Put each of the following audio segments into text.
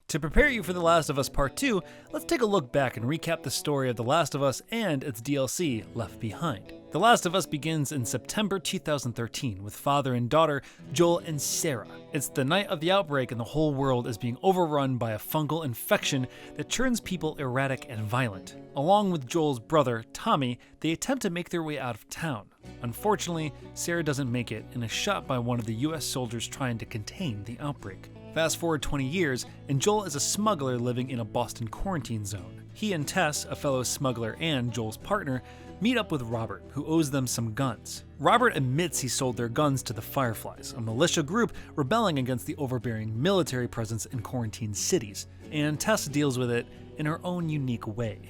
To prepare you for The Last of Us Part 2, let's take a look back and recap the story of The Last of Us and its DLC, Left Behind. The Last of Us begins in September 2013 with father and daughter, Joel and Sarah. It's the night of the outbreak and the whole world is being overrun by a fungal infection that turns people erratic and violent. Along with Joel's brother, Tommy, they attempt to make their way out of town. Unfortunately, Sarah doesn't make it and is shot by one of the US soldiers trying to contain the outbreak. Fast forward 20 years, and Joel is a smuggler living in a Boston quarantine zone. He and Tess, a fellow smuggler and Joel's partner, meet up with Robert, who owes them some guns. Robert admits he sold their guns to the Fireflies, a militia group rebelling against the overbearing military presence in quarantine cities, and Tess deals with it in her own unique way.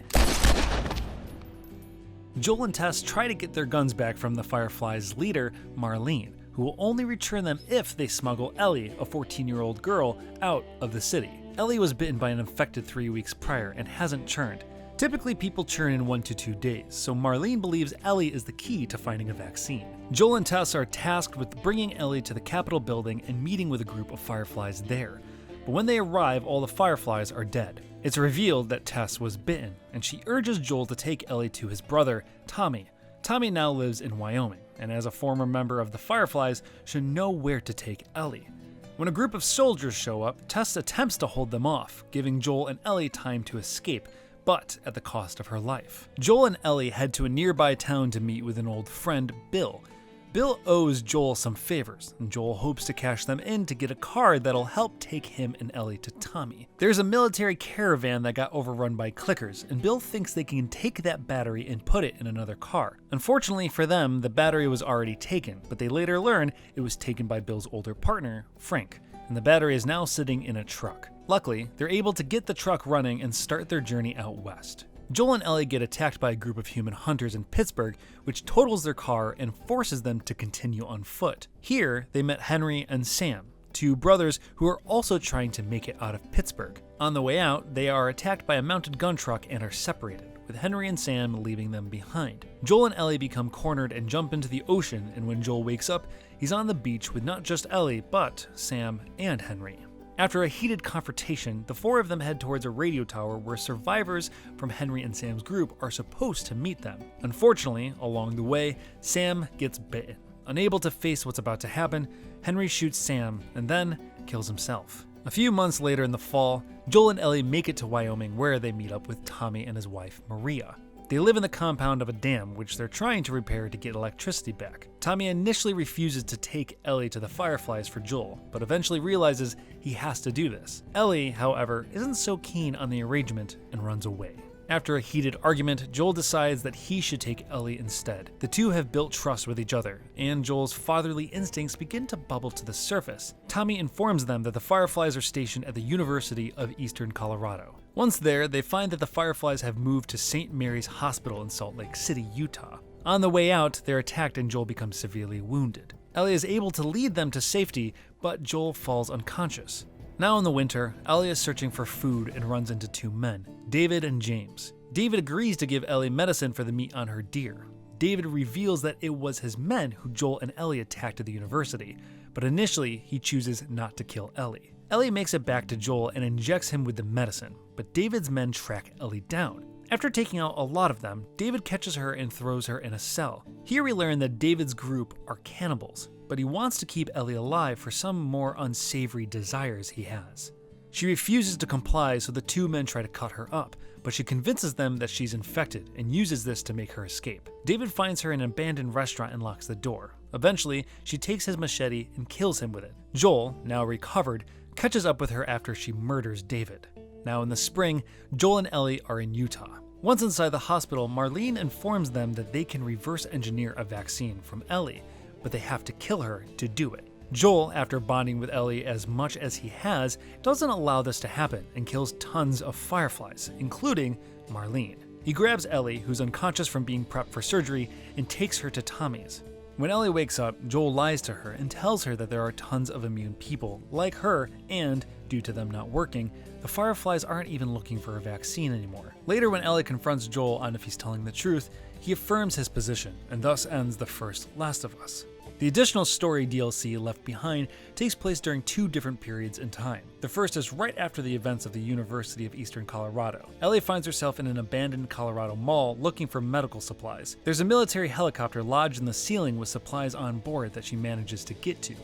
Joel and Tess try to get their guns back from the Fireflies' leader, Marlene, who will only return them if they smuggle Ellie, a 14-year-old girl, out of the city. Ellie was bitten by an infected 3 weeks prior and hasn't churned. Typically, people churn in 1 to 2 days, so Marlene believes Ellie is the key to finding a vaccine. Joel and Tess are tasked with bringing Ellie to the Capitol building and meeting with a group of Fireflies there. But when they arrive, all the Fireflies are dead. It's revealed that Tess was bitten, and she urges Joel to take Ellie to his brother, Tommy. Tommy now lives in Wyoming, and as a former member of the Fireflies, should know where to take Ellie. When a group of soldiers show up, Tess attempts to hold them off, giving Joel and Ellie time to escape, but at the cost of her life. Joel and Ellie head to a nearby town to meet with an old friend, Bill. Bill owes Joel some favors, and Joel hopes to cash them in to get a car that'll help take him and Ellie to Tommy. There's a military caravan that got overrun by clickers, and Bill thinks they can take that battery and put it in another car. Unfortunately for them, the battery was already taken, but they later learn it was taken by Bill's older partner, Frank, and the battery is now sitting in a truck. Luckily, they're able to get the truck running and start their journey out west. Joel and Ellie get attacked by a group of human hunters in Pittsburgh, which totals their car and forces them to continue on foot. Here, they met Henry and Sam, two brothers who are also trying to make it out of Pittsburgh. On the way out, they are attacked by a mounted gun truck and are separated, with Henry and Sam leaving them behind. Joel and Ellie become cornered and jump into the ocean, and when Joel wakes up, he's on the beach with not just Ellie, but Sam and Henry. After a heated confrontation, the four of them head towards a radio tower where survivors from Henry and Sam's group are supposed to meet them. Unfortunately, along the way, Sam gets bitten. Unable to face what's about to happen, Henry shoots Sam and then kills himself. A few months later in the fall, Joel and Ellie make it to Wyoming where they meet up with Tommy and his wife, Maria. They live in the compound of a dam, which they're trying to repair to get electricity back. Tommy initially refuses to take Ellie to the Fireflies for Joel, but eventually realizes he has to do this. Ellie, however, isn't so keen on the arrangement and runs away. After a heated argument, Joel decides that he should take Ellie instead. The two have built trust with each other, and Joel's fatherly instincts begin to bubble to the surface. Tommy informs them that the Fireflies are stationed at the University of Eastern Colorado. Once there, they find that the Fireflies have moved to St. Mary's Hospital in Salt Lake City, Utah. On the way out, they're attacked and Joel becomes severely wounded. Ellie is able to lead them to safety, but Joel falls unconscious. Now in the winter, Ellie is searching for food and runs into two men, David and James. David agrees to give Ellie medicine for the meat on her deer. David reveals that it was his men who Joel and Ellie attacked at the university, but initially he chooses not to kill Ellie. Ellie makes it back to Joel and injects him with the medicine, but David's men track Ellie down. After taking out a lot of them, David catches her and throws her in a cell. Here we learn that David's group are cannibals, but he wants to keep Ellie alive for some more unsavory desires he has. She refuses to comply, so the two men try to cut her up, but she convinces them that she's infected and uses this to make her escape. David finds her in an abandoned restaurant and locks the door. Eventually, she takes his machete and kills him with it. Joel, now recovered, catches up with her after she murders David. Now in the spring, Joel and Ellie are in Utah. Once inside the hospital, Marlene informs them that they can reverse engineer a vaccine from Ellie, but they have to kill her to do it. Joel, after bonding with Ellie as much as he has, doesn't allow this to happen and kills tons of Fireflies, including Marlene. He grabs Ellie, who's unconscious from being prepped for surgery, and takes her to Tommy's. When Ellie wakes up, Joel lies to her and tells her that there are tons of immune people like her, and, due to them not working, the Fireflies aren't even looking for a vaccine anymore. Later, when Ellie confronts Joel on if he's telling the truth, he affirms his position, and thus ends the first Last of Us. The additional story DLC, Left Behind, takes place during 2 different periods in time. The first is right after the events of the University of Eastern Colorado. Ellie finds herself in an abandoned Colorado mall looking for medical supplies. There's a military helicopter lodged in the ceiling with supplies on board that she manages to get to.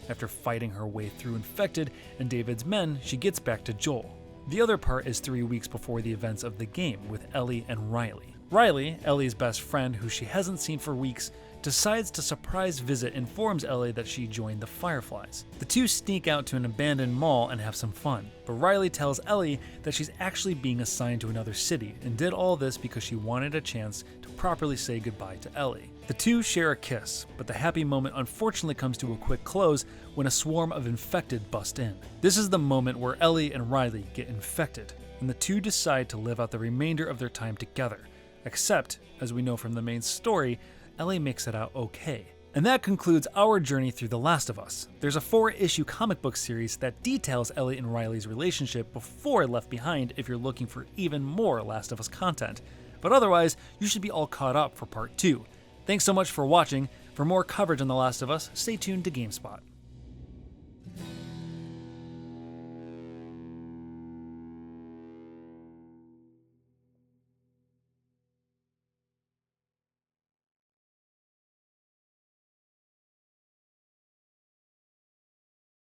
After fighting her way through infected and David's men, she gets back to Joel. The other part is 3 weeks before the events of the game with Ellie and Riley. Riley, Ellie's best friend who she hasn't seen for weeks, decides to surprise visit and informs Ellie that she joined the Fireflies. The two sneak out to an abandoned mall and have some fun, but Riley tells Ellie that she's actually being assigned to another city and did all this because she wanted a chance to properly say goodbye to Ellie. The two share a kiss, but the happy moment unfortunately comes to a quick close when a swarm of infected bust in. This is the moment where Ellie and Riley get infected, and the two decide to live out the remainder of their time together. Except, as we know from the main story, Ellie makes it out okay. And that concludes our journey through The Last of Us. There's a 4-issue comic book series that details Ellie and Riley's relationship before Left Behind if you're looking for even more Last of Us content. But otherwise, you should be all caught up for part 2. Thanks so much for watching. For more coverage on The Last of Us, stay tuned to GameSpot.